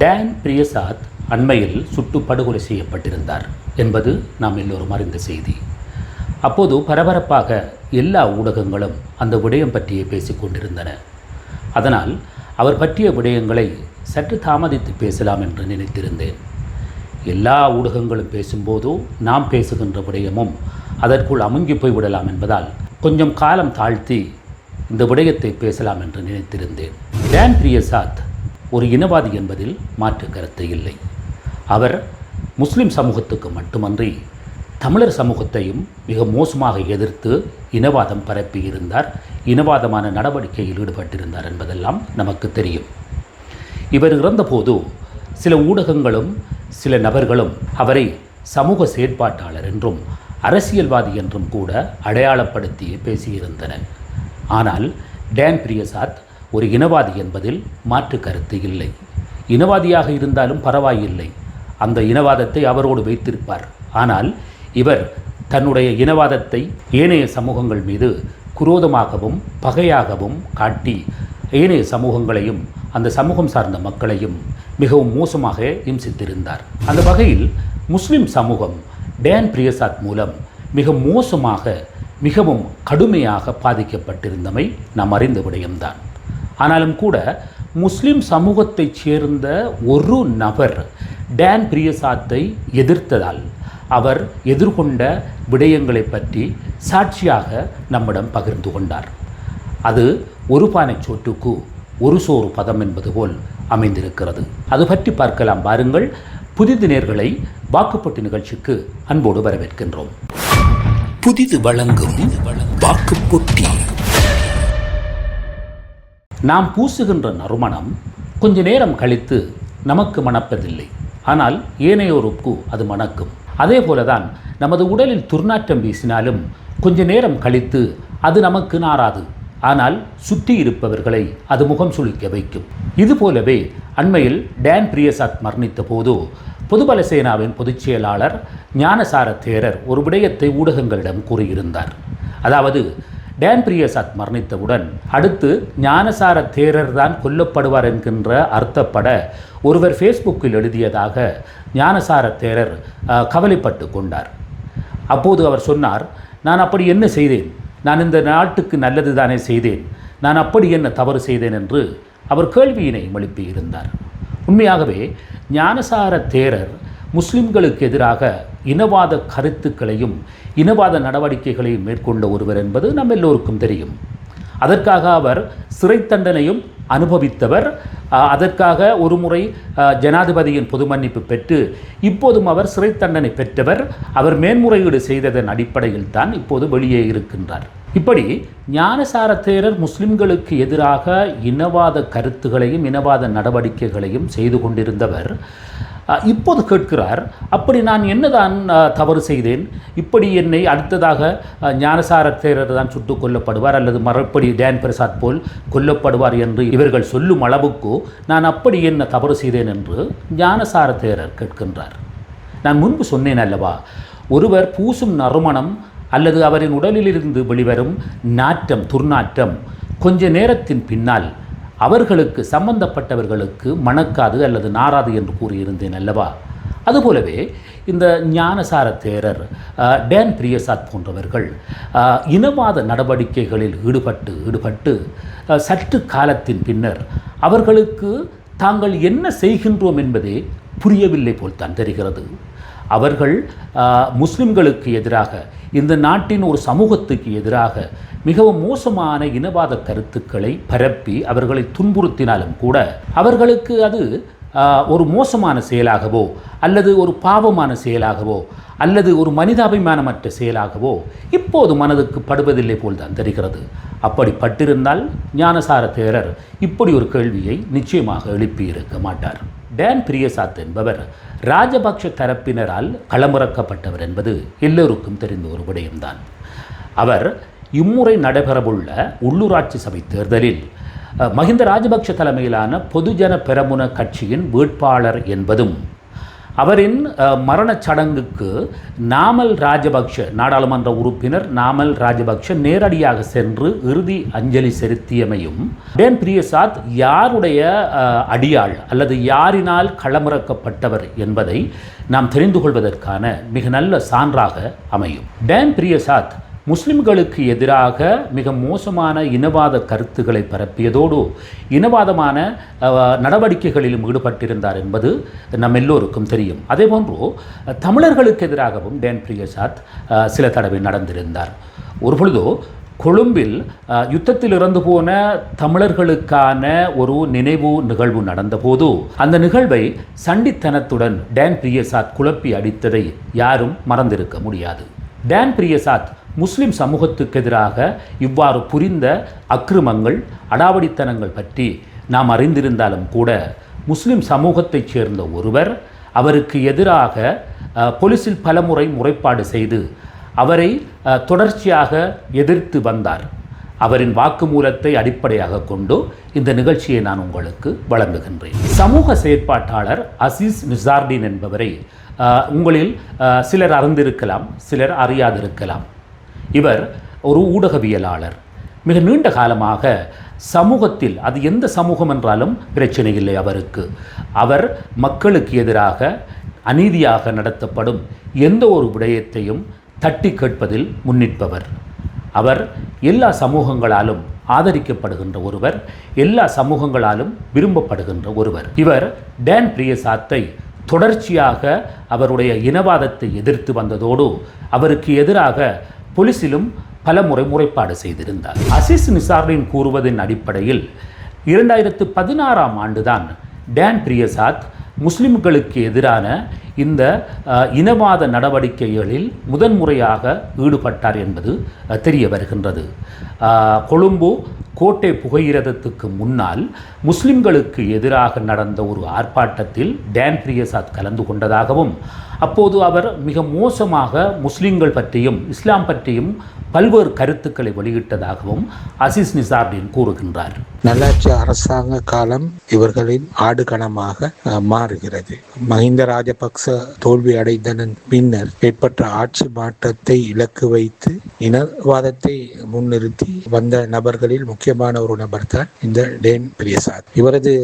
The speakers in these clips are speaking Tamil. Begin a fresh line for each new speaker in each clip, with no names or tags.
டான் பிரியசாத் அண்மையில் சுட்டு படுகொலை செய்யப்பட்டிருந்தார் என்பது நாம் எல்லோரும் அறிந்த செய்தி. அப்போது பரபரப்பாக எல்லா ஊடகங்களும் அந்த விடயம் பற்றியே பேசிக்கொண்டிருந்தன. அதனால் அவர் பற்றிய விடயங்களை சற்று தாமதித்து பேசலாம் என்று நினைத்திருந்தேன். எல்லா ஊடகங்களும் பேசும்போதோ நாம் பேசுகின்ற விடயமும் அதற்குள் அமுங்கி போய்விடலாம் என்பதால் கொஞ்சம் காலம் தாழ்த்தி இந்த விடயத்தை பேசலாம் என்று நினைத்திருந்தேன். டான் பிரியசாத் ஒரு இனவாதி என்பதில் மாற்று கருத்து இல்லை. அவர் முஸ்லிம் சமூகத்துக்கு மட்டுமன்றி தமிழர் சமூகத்தையும் மிக மோசமாக எதிர்த்து இனவாதம் பரப்பியிருந்தார், இனவாதமான நடவடிக்கையில் ஈடுபட்டிருந்தார் என்பதெல்லாம் நமக்கு தெரியும். இவர் இறந்தபோது சில ஊடகங்களும் சில நபர்களும் அவரை சமூக செயற்பாட்டாளர் என்றும் அரசியல்வாதி என்றும் கூட அடையாளப்படுத்தி பேசியிருந்தனர். ஆனால் டான் பிரியசாத் ஒரு இனவாதி என்பதில் மாற்று கருத்து இல்லை. இனவாதியாக இருந்தாலும் பரவாயில்லை, அந்த இனவாதத்தை அவரோடு வைத்திருப்பார். ஆனால் இவர் தன்னுடைய இனவாதத்தை ஏனைய சமூகங்கள் மீது குரோதமாகவும் பகையாகவும் காட்டி ஏனைய சமூகங்களையும் அந்த சமூகம் சார்ந்த மக்களையும் மிகவும் மோசமாக இம்சித்திருந்தார். அந்த வகையில் முஸ்லிம் சமூகம் டான் பிரியசாத் மூலம் மிக மோசமாக மிகவும் கடுமையாக பாதிக்கப்பட்டிருந்தமை நாம் அறிந்த விடயம்தான். ஆனாலும் கூட முஸ்லிம் சமூகத்தைச் சேர்ந்த ஒரு நபர் டான் பிரியசாத்தை எதிர்த்ததால் அவர் எதிர்கொண்ட விடயங்களை பற்றி சாட்சியாக நம்மிடம் பகிர்ந்து கொண்டார். அது ஒரு பானை சோற்றுக்கு ஒரு சோறு பதம் என்பது போல் அமைந்திருக்கிறது. அது பற்றி பார்க்கலாம் வாருங்கள். புதிது நேர்களை வாக்குப்பட்டி நிகழ்ச்சிக்கு அன்போடு வரவேற்கின்றோம். புதிது வழங்கும் வாக்குப்பட்டி. நாம் பூசுகின்ற நறுமணம் கொஞ்ச நேரம் கழித்து நமக்கு மணப்பதில்லை, ஆனால் ஏனையோருக்கு அது மணக்கும். அதே போலதான் நமது உடலில் துர்நாற்றம் வீசினாலும் கொஞ்ச நேரம் கழித்து அது நமக்கு நாராது, ஆனால் சுற்றி இருப்பவர்களை அது முகம் சுளிக்க வைக்கும். இதுபோலவே அண்மையில் டான் பிரியசாத் மரணித்த போது பொதுபல சேனாவின் பொதுச் செயலாளர் ஞானசார தேரர் ஒரு விடயத்தை ஊடகங்களிடம் கூறியிருந்தார். அதாவது டான் பிரியசாத் மரணித்தவுடன் அடுத்து ஞானசார தேரர் தான் கொல்லப்படுவார் என்கின்ற அர்த்தப்பட ஒருவர் ஃபேஸ்புக்கில் எழுதியதாக ஞானசார தேரர் கவலைப்பட்டு கொண்டார். அப்போது அவர் சொன்னார், நான் அப்படி என்ன செய்தேன், நான் இந்த நாட்டுக்கு நல்லது தானே செய்தேன், நான் அப்படி என்ன தவறு செய்தேன் என்று அவர் கேள்வியினை எழுப்பியிருந்தார். உண்மையாகவே ஞானசார தேரர் முஸ்லிம்களுக்கு எதிராக இனவாத கருத்துக்களையும் இனவாத நடவடிக்கைகளையும் மேற்கொண்ட ஒருவர் என்பது நம் எல்லோருக்கும் தெரியும். அதற்காக அவர் சிறை தண்டனையும் அனுபவித்தவர். அதற்காக ஒரு முறை ஜனாதிபதியின் பொது மன்னிப்பு பெற்று இப்போதும் அவர் சிறை தண்டனை பெற்றவர். அவர் மேன்முறையீடு செய்ததன் அடிப்படையில் தான் இப்போது வெளியே இருக்கின்றார். இப்படி ஞானசார தேரர் முஸ்லிம்களுக்கு எதிராக இனவாத கருத்துகளையும் இனவாத நடவடிக்கைகளையும் செய்து கொண்டிருந்தவர் இப்போது கேட்கிறார், அப்படி நான் என்னதான் தவறு செய்தேன், இப்படி என்னை அடுத்ததாக ஞானசார தேரர் தான் சுட்டுக் கொல்லப்படுவார் அல்லது மறுபடி டான் பிரியசாத் போல் கொல்லப்படுவார் என்று இவர்கள் சொல்லும் அளவுக்கு நான் அப்படி என்ன தவறு செய்தேன் என்று ஞானசார தேரர் கேட்கின்றார். நான் முன்பு சொன்னேன் அல்லவா, ஒருவர் பூசும் நறுமணம் அல்லது அவரின் உடலிலிருந்து வெளிவரும் நாற்றம் துர்நாற்றம் கொஞ்ச நேரத்தின் பின்னால் அவர்களுக்கு சம்பந்தப்பட்டவர்களுக்கு மணக்காது அல்லது நாராது என்று கூறியிருந்தேன் அல்லவா. அதுபோலவே இந்த ஞானசார தேரர் டான் பிரியசாத் போன்றவர்கள் இனவாத நடவடிக்கைகளில் ஈடுபட்டு சற்று காலத்தின் பின்னர் அவர்களுக்கு தாங்கள் என்ன செய்கின்றோம் என்பதே புரியவில்லை போல்தான் தெரிகிறது. அவர்கள் முஸ்லிம்களுக்கு எதிராக இந்த நாட்டின் ஒரு சமூகத்துக்கு எதிராக மிகவும் மோசமான இனவாத கருத்துக்களை பரப்பி அவர்களை துன்புறுத்தினாலும் கூட அவர்களுக்கு அது ஒரு மோசமான செயலாகவோ அல்லது ஒரு பாவமான செயலாகவோ அல்லது ஒரு மனிதாபிமானமற்ற செயலாகவோ இப்போது மனதுக்கு படுவதில்லை போல்தான் தெரிகிறது. அப்படி பட்டிருந்தால் ஞானசார தேரர் இப்படி ஒரு கேள்வியை நிச்சயமாக எழுப்பியிருக்க மாட்டார். டான் பிரியசாத் என்பவர் ராஜபக்ஷ தரப்பினரால் களமிறக்கப்பட்டவர் என்பது எல்லோருக்கும் தெரிந்த ஒரு விடயம்தான். அவர் இம்முறை நடைபெறவுள்ள உள்ளூராட்சி சபை தேர்தலில் மஹிந்த ராஜபக்ஷ தலைமையிலான பொதுஜன பெரமுன கட்சியின் வேட்பாளர் என்பதும் அவரின் மரணச் சடங்குக்கு நாமல் ராஜபக்ஷ நாடாளுமன்ற உறுப்பினர் நாமல் ராஜபக்ஷ நேரடியாக சென்று இறுதி அஞ்சலி செலுத்தியமையும் டேன் பிரியசாத் யாருடைய அடியாள் அல்லது யாரினால் களமிறக்கப்பட்டவர் என்பதை நாம் தெரிந்து கொள்வதற்கான மிக நல்ல சான்றாக அமையும். டேன் பிரியசாத் முஸ்லிம்களுக்கு எதிராக மிக மோசமான இனவாத கருத்துக்களை பரப்பியதோடு இனவாதமான நடவடிக்கைகளிலும் ஈடுபட்டிருந்தார் என்பது நம் எல்லோருக்கும் தெரியும். அதேபோன்று தமிழர்களுக்கு எதிராகவும் டேன் பிரியசாத் சில தடவை நடந்திருந்தார். ஒரு பொழுதோ கொழும்பில் யுத்தத்தில் இறந்து போன தமிழர்களுக்கான ஒரு நினைவு நிகழ்வு நடந்தபோது அந்த நிகழ்வை சண்டித்தனத்துடன் டேன் பிரியசாத் குழப்பி அடித்ததை யாரும் மறந்திருக்க முடியாது. டேன் பிரியசாத் முஸ்லிம் சமூகத்துக்கு எதிராக இவ்வாறு புரிந்த அக்கிரமங்கள் அடாவடித்தனங்கள் பற்றி நாம் அறிந்திருந்தாலும் கூட முஸ்லிம் சமூகத்தைச் சேர்ந்த ஒருவர் அவருக்கு எதிராக போலீஸில் பலமுறை முறைப்பாடு செய்து அவரை தொடர்ச்சியாக எதிர்த்து வந்தார். அவரின் வாக்குமூலத்தை அடிப்படையாக கொண்டு இந்த நிகழ்ச்சியை நான் உங்களுக்கு வழங்குகின்றேன். சமூக செயற்பாட்டாளர் அசீஸ் நிசார்டின் என்பவரை உங்களில் சிலர் அறிந்திருக்கலாம், சிலர் அறியாதிருக்கலாம். இவர் ஒரு ஊடகவியலாளர். மிக நீண்ட காலமாக சமூகத்தில், அது எந்த சமூகம் என்றாலும் பிரச்சனை இல்லை அவருக்கு, அவர் மக்களுக்கு எதிராக அநீதியாக நடத்தப்படும் எந்த ஒரு விடயத்தையும் தட்டி கேட்பதில் முன்னிற்பவர். அவர் எல்லா சமூகங்களாலும் ஆதரிக்கப்படுகின்ற ஒருவர், எல்லா சமூகங்களாலும் விரும்பப்படுகின்ற ஒருவர். இவர் டேன் பிரியசாத்தை தொடர்ச்சியாக அவருடைய இனவாதத்தை எதிர்த்து வந்ததோடு அவருக்கு எதிராக போலீஸிலும் பல முறைப்பாடு செய்திருந்தார். அசீஸ் நிசார்டின் கூறுவதின் அடிப்படையில் 2016ஆம் ஆண்டுதான் டேன் பிரியசாத் முஸ்லிம்களுக்கு எதிரான இந்த இனவாத நடவடிக்கைகளில் முதன்முறையாக ஈடுபட்டார் என்பது தெரிய வருகின்றது. கொழும்பு கோட்டை புகையிரதத்துக்கு முன்னால் முஸ்லிம்களுக்கு எதிராக நடந்த ஒரு ஆர்ப்பாட்டத்தில் டேன் பிரியசாத் கலந்து கொண்டதாகவும் அப்போது அவர் மிக மோசமாக முஸ்லிம்கள் பற்றியும் இஸ்லாம் பற்றியும் பல்வேறு கருத்துக்களை வெளியிட்டதாகவும் அசீஸ் நிசார்டின் கூறுகின்றார்.
நல்லாட்சி அரசாங்க காலம் இவர்களின் ஆடுகளமாக மாறுகிறது. மஹிந்த ராஜபக்ச தோல்வி அடைந்ததன் பின்னர் ஏற்பட்ட ஆட்சி மாற்றத்தை இலக்கு வைத்து இனவாதத்தை முன்னிறுத்தி வந்த நபர்களில் முக்கியமான ஒரு நபர் தான் இந்த டேன் பிரியசாத். இவரது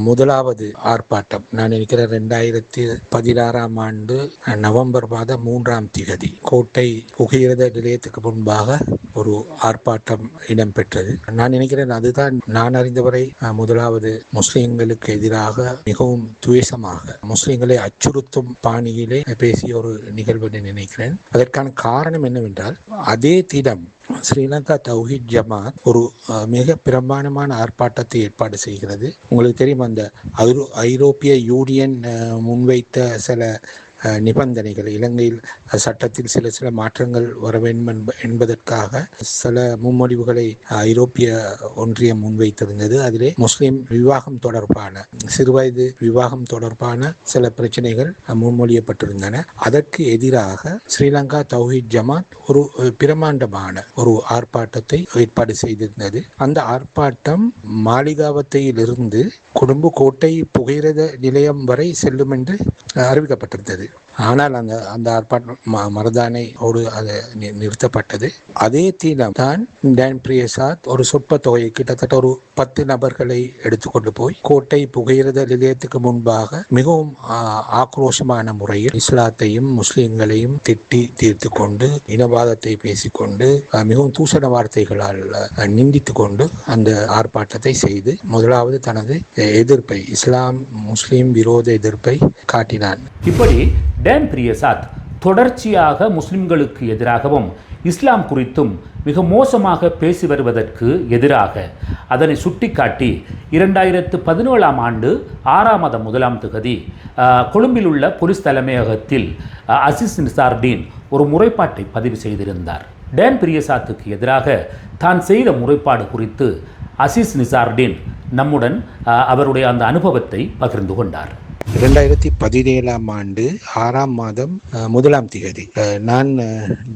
முதலாவது ஆர்ப்பாட்டம் நான் நினைக்கிறேன் 2016ஆம் ஆண்டு நவம்பர் மாதம் 3ஆம் திகதி கோட்டை புகையிரத நிலையத்துக்கு முன்பாக ஒரு ஆர்ப்பாட்டம் இடம்பெற்றது. நான் நினைக்கிறேன் அதுதான் நான் அறிந்தவரை முதலாவது முஸ்லிம்களுக்கு எதிராக மிகவும் துவேஷமாக முஸ்லிம்களை அச்சுறுத்தும் பாணியிலே பேசிய ஒரு நிகழ்வு நினைக்கிறேன். அதற்கான காரணம் என்னவென்றால் அதே தினம் ஸ்ரீலங்கா தௌஹீத் ஜமாத் ஒரு மிக பிரமாண்டமான ஆர்ப்பாட்டத்தை ஏற்பாடு செய்கிறது. உங்களுக்கு தெரியும், அந்த ஐரோப்பிய யூனியன் முன்வைத்த சில நிபந்தனைகள், இலங்கையில் சட்டத்தில் சில மாற்றங்கள் வர வேண்டும் என்பதற்காக சில முன்மொழிவுகளை ஐரோப்பிய ஒன்றியம் முன்வைத்திருந்தது. அதிலே முஸ்லிம் விவாகம் தொடர்பான, சிறுவயது விவாகம் தொடர்பான சில பிரச்சனைகள் முன்மொழியப்பட்டிருந்தன. அதற்கு எதிராக ஸ்ரீலங்கா தௌஹீத் ஜமாத் ஒரு பிரமாண்டமான ஒரு ஆர்ப்பாட்டத்தை ஏற்பாடு செய்திருந்தது. அந்த ஆர்ப்பாட்டம் மாளிகாவத்தையிலிருந்து கொழும்பு கோட்டை புகையிரத நிலையம் வரை செல்லும் என்று அறிவிக்கப்பட்டிருந்தது. ஆனால் அந்த ஆர்ப்பாட்டம் மருதானையோடு அது நிறுத்தப்பட்டது. அதே தீனம் தான் டேன் பிரியசாத் ஒரு சொற்ப தொகையை, கிட்டத்தட்ட ஒரு 10 நபர்களை எடுத்துக்கொண்டு போய் கோட்டை புகையிரத நிலையத்துக்கு முன்பாக மிகவும் ஆக்ரோஷமான முறையில் இஸ்லாத்தையும் முஸ்லிம்களையும் திட்டி தீர்த்து கொண்டு இனவாதத்தை பேசிக்கொண்டு மிகவும் தூசண வார்த்தைகளால் நிந்தித்து கொண்டு அந்த ஆர்ப்பாட்டத்தை செய்து முதலாவது தனது எதிர்ப்பை, இஸ்லாம் முஸ்லிம் விரோத எதிர்ப்பை காட்டினான்.
இப்படி டேன் பிரியசாத் தொடர்ச்சியாக முஸ்லிம்களுக்கு எதிராகவும் இஸ்லாம் குறித்தும் மிக மோசமாக பேசி வருவதற்கு எதிராக அதனை சுட்டிக்காட்டி 2017ஆம் ஆண்டு 6ஆம் மாதம் 1ஆம் திகதி கொழும்பில் உள்ள போலீஸ் தலைமையகத்தில் அசீஸ் நிசார்டின் ஒரு முறைப்பாட்டை பதிவு செய்திருந்தார். டேன் பிரியசாத்துக்கு எதிராக தான் செய்த முறைப்பாடு குறித்து அசீஸ் நிசார்டின் நம்முடன் அவருடைய அந்த அனுபவத்தை பகிர்ந்து கொண்டார்.
2017 ஆண்டு 6ஆம் மாதம் 1ஆம் தேதி நான்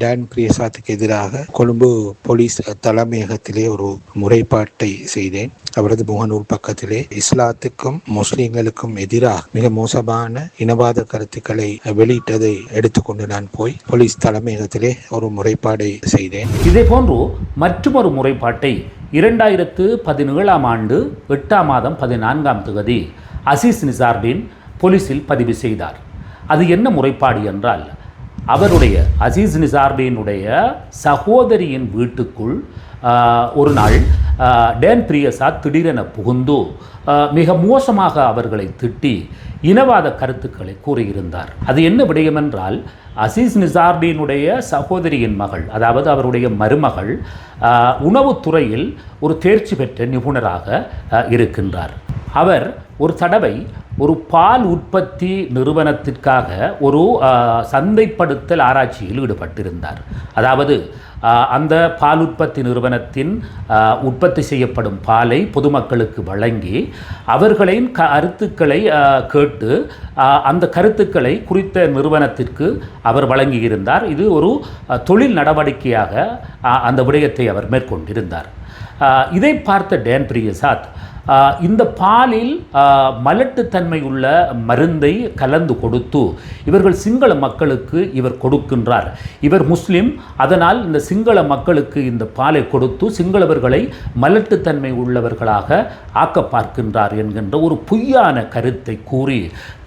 டான் பிரியசாத்துக்கு எதிராக கொழும்பு போலீஸ் தலைமையகத்திலே ஒரு முறைப்பாட்டை செய்தேன். அவரது முகநூல் பக்கத்திலே இஸ்லாத்துக்கும் முஸ்லிம்களுக்கும் எதிராக மிக மோசமான இனவாத கருத்துக்களை வெளியிட்டதை எடுத்துக்கொண்டு நான் போய் போலீஸ் தலைமையகத்திலே ஒரு முறைப்பாடை செய்தேன்.
இதே போன்று மற்றொரு முறைப்பாட்டை 2017 ஆண்டு 8ஆம் மாதம் 14ஆம் தேதி அசீஸ் நிசார்தீன் போலீஸில் பதிவு செய்தார். அது என்ன முறைப்பாடு என்றால், அவருடைய அசீஸ் நிசார்தீனுடைய சகோதரியின் வீட்டுக்குள் ஒரு நாள் டான் பிரியசாத் திடீரென புகுந்து மிக மோசமாக அவர்களை திட்டி இனவாத கருத்துக்களை கூறியிருந்தார். அது என்ன விடயம் என்றால், அசீஸ் நிசார்தீனுடைய சகோதரியின் மகள், அதாவது அவருடைய மருமகள், உணவுத்துறையில் ஒரு தேர்ச்சி பெற்ற நிபுணராக இருக்கின்றார். அவர் ஒரு தடவை ஒரு பால் உற்பத்தி நிறுவனத்திற்காக ஒரு சந்தைப்படுத்தல் ஆராய்ச்சியில் ஈடுபட்டிருந்தார். அதாவது அந்த பால் உற்பத்தி நிறுவனத்தின் உற்பத்தி செய்யப்படும் பாலை பொதுமக்களுக்கு வழங்கி அவர்களின் கருத்துக்களை கேட்டு அந்த கருத்துக்களை குறித்த நிறுவனத்திற்கு அவர் வழங்கியிருந்தார். இது ஒரு தொழில் நடவடிக்கையாக அந்த விடயத்தை அவர் மேற்கொண்டிருந்தார். இதை பார்த்த டான் பிரியசாத் இந்த பாலில் மலட்டுத்தன்மை உள்ள மருந்தை கலந்து கொடுத்து இவர்கள் சிங்கள மக்களுக்கு இவர் கொடுக்கின்றார், இவர் முஸ்லிம், அதனால் இந்த சிங்கள மக்களுக்கு இந்த பாலை கொடுத்து சிங்களவர்களை மலட்டுத்தன்மை உள்ளவர்களாக ஆக்க பார்க்கின்றார் என்கின்ற ஒரு பொய்யான கருத்தை கூறி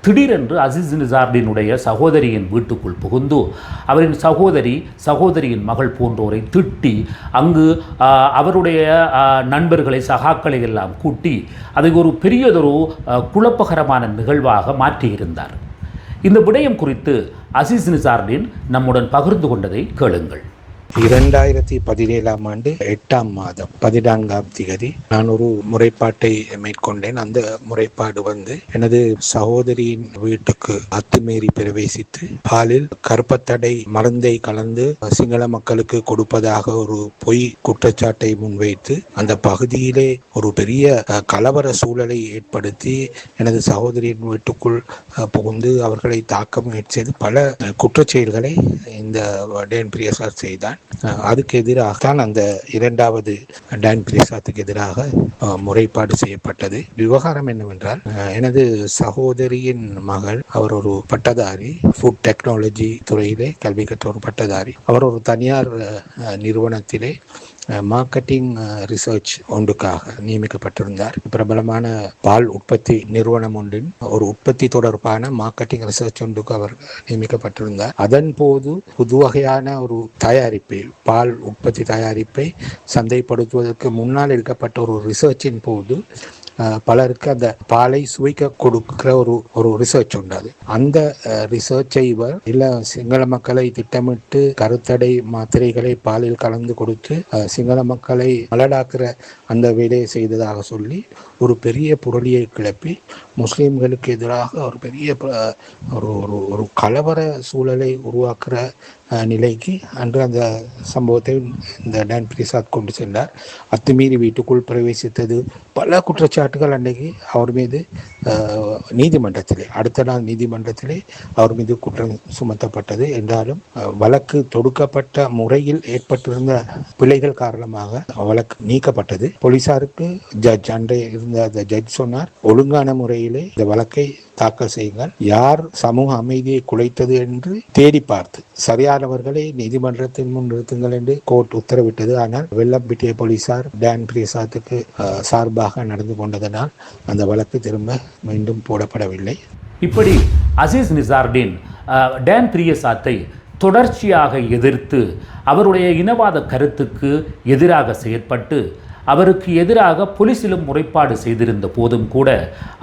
திடீரென்று அசீஸ் நிசார்தீனுடைய சகோதரியின் வீட்டுக்குள் புகுந்து அவரின் சகோதரியின் மகள் போன்றோரை திட்டி அங்கு அவருடைய நண்பர்களை சகாக்களை எல்லாம் கூட்டி அதை ஒரு பெரியதொரு குழப்பகரமான நிகழ்வாக மாற்றியிருந்தார். இந்த விடயம் குறித்து அசீஸ் நிசார்தீன் நம்முடன் பகிர்ந்து கொண்டதை கேளுங்கள்.
2017 ஆண்டு 8ஆம் மாதம் 14ஆம் தேதி நான் ஒரு முறைப்பாட்டை மேற்கொண்டேன். அந்த முறைப்பாடு எனது சகோதரியின் வீட்டுக்கு அத்துமீறி பிரவேசித்து பாலில் கருப்பத்தடை மருந்தை கலந்து சிங்கள மக்களுக்கு கொடுப்பதாக ஒரு பொய் குற்றச்சாட்டை முன்வைத்து அந்த பகுதியிலே ஒரு பெரிய கலவர சூழலை ஏற்படுத்தி எனது சகோதரியின் வீட்டுக்குள் புகுந்து அவர்களை தாக்க முயற்சி செய்து பல குற்றச்செயல்களை இந்த டான் பிரியசாத் செய்தான். அதுக்கு எதிராகத்தான் அந்த 2வது டான் பிரியசாத்துக்கு எதிராக முறைப்பாடு செய்யப்பட்டது. விவகாரம் என்னவென்றால், எனது சகோதரியின் மகள், அவர் ஒரு பட்டதாரி, ஃபுட் டெக்னாலஜி துறையிலே கல்வி கற்ற ஒரு பட்டதாரி. அவர் ஒரு தனியார் நிறுவனத்திலே மார்க்கெட்டிங் ரிசர்ச் ஒன்றுக்காக நியமிக்கப்பட்டிருந்தார். பிரபலமான பால் உற்பத்தி நிறுவனம் ஒன்றின் ஒரு உற்பத்தி தொடர்பான மார்க்கெட்டிங் ரிசர்ச் ஒன்றுக்கு அவர் நியமிக்கப்பட்டிருந்தார். அதன் போது புது வகையான ஒரு தயாரிப்பை, பால் உற்பத்தி தயாரிப்பை சந்தைப்படுத்துவதற்கு முன்னால் எடுக்கப்பட்ட ஒரு ரிசர்ச்சின் போது பலருக்கு அந்த பாலை சுவைக்க கொடுக்கிற ஒரு ரிசர்ச் உண்டு. அந்த ரிசர்ச்சை இவர் சிங்கள மக்களை திட்டமிட்டு கருத்தடை மாத்திரைகளை பாலில் கலந்து கொடுத்து சிங்கள மக்களை மலடாக்குற அந்த வேலையை செய்ததாக சொல்லி ஒரு பெரிய புரளியை கிளப்பி முஸ்லிம்களுக்கு எதிராக ஒரு பெரிய ஒரு கலவர சூழலை உருவாக்குற நிலைக்கு அன்று அந்த சம்பவத்தை இந்த டான் பிரியசாத் கொண்டு சென்றார். அத்துமீறி வீட்டுக்குள் பிரவேசித்தது, பல குற்றச்சாட்டுகள் அன்றைக்கு அவர் மீது நீதிமன்றத்திலே, அடுத்த நாள் நீதிமன்றத்திலே அவர் மீது குற்றம் சுமத்தப்பட்டது. என்றாலும் வழக்கு தொடுக்கப்பட்ட முறையில் ஏற்பட்டிருந்த பிழைகள் காரணமாக வழக்கு நீக்கப்பட்டது. போலீசாருக்கு ஜட்ஜ் அன்றைய இருந்த அந்த ஜட்ஜ் சொன்னார், ஒழுங்கான முறையிலே இந்த வழக்கை தாக்கல் செய்யுங்கள், யார் சமூக அமைதியை குலைத்தது என்று தேடி பார்த்து சரியானவர்களை நீதிமன்றத்தின் முன் நிறுத்துங்கள் என்று கோர்ட் உத்தரவிட்டது. ஆனால் வெள்ளம்பிட்டிய போலீசார் டான் பிரியசாத்துக்கு சார்பாக நடந்து கொண்டதனால் அந்த வழக்கு திரும்ப மீண்டும் போடப்படவில்லை.
இப்படி அசீஸ் நிசார்தீன் டான் பிரியசாத்தை தொடர்ச்சியாக எதிர்த்து அவருடைய இனவாத கருத்துக்கு எதிராக செயற்பட்டு அவருக்கு எதிராக போலீசிலும் முறைப்பாடு செய்திருந்த போதும் கூட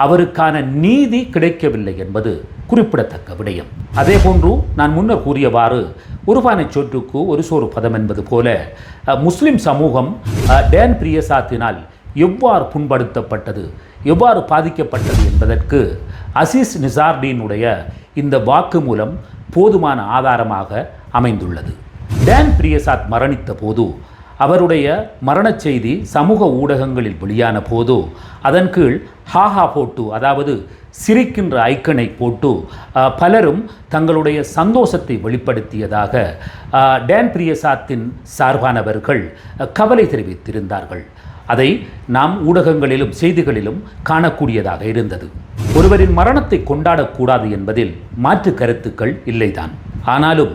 அவருக்கான நீதி கிடைக்கவில்லை என்பது குறிப்பிடத்தக்க விடயம். அதே போன்று நான் முன்னர் கூறியவாறு ஒரு பானை சோற்றுக்கு ஒரு சோறு பதம் என்பது போல முஸ்லிம் சமூகம் டான் பிரியசாத்தினால் எவ்வாறு புண்படுத்தப்பட்டது, எவ்வாறு பாதிக்கப்பட்டது என்பதற்கு அசீஸ் நிசார்தீனுடைய இந்த வாக்குமூலம் போதுமான ஆதாரமாக அமைந்துள்ளது. டான் பிரியசாத் மரணித்த போது அவருடைய மரணச் செய்தி சமூக ஊடகங்களில் வெளியான போது அதன் கீழ் ஹாஹா போட்டு, அதாவது சிரிக்கின்ற ஐக்கனை போட்டு பலரும் தங்களுடைய சந்தோஷத்தை வெளிப்படுத்தியதாக டேன் பிரியசாத்தின் சார்பானவர்கள் கவலை தெரிவித்திருந்தார்கள். அதை நாம் ஊடகங்களிலும் செய்திகளிலும் காணக்கூடியதாக இருந்தது. ஒருவரின் மரணத்தை கொண்டாடக்கூடாது என்பதில் மாற்று கருத்துக்கள் இல்லைதான். ஆனாலும்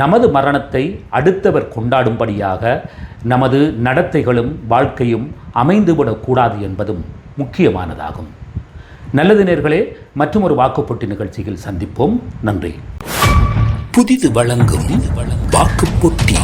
நமது மரணத்தை அடுத்தவர் கொண்டாடும்படியாக நமது நடத்தைகளும் வாழ்க்கையும் அமைந்துவிடக்கூடாது என்பதும் முக்கியமானதாகும். நல்லது நேயர்களே, மற்றும் ஒரு வாக்குப்பொட்டி நிகழ்ச்சியில் சந்திப்போம். நன்றி.
புதிது வழங்கும் வாக்குப்பொட்டி.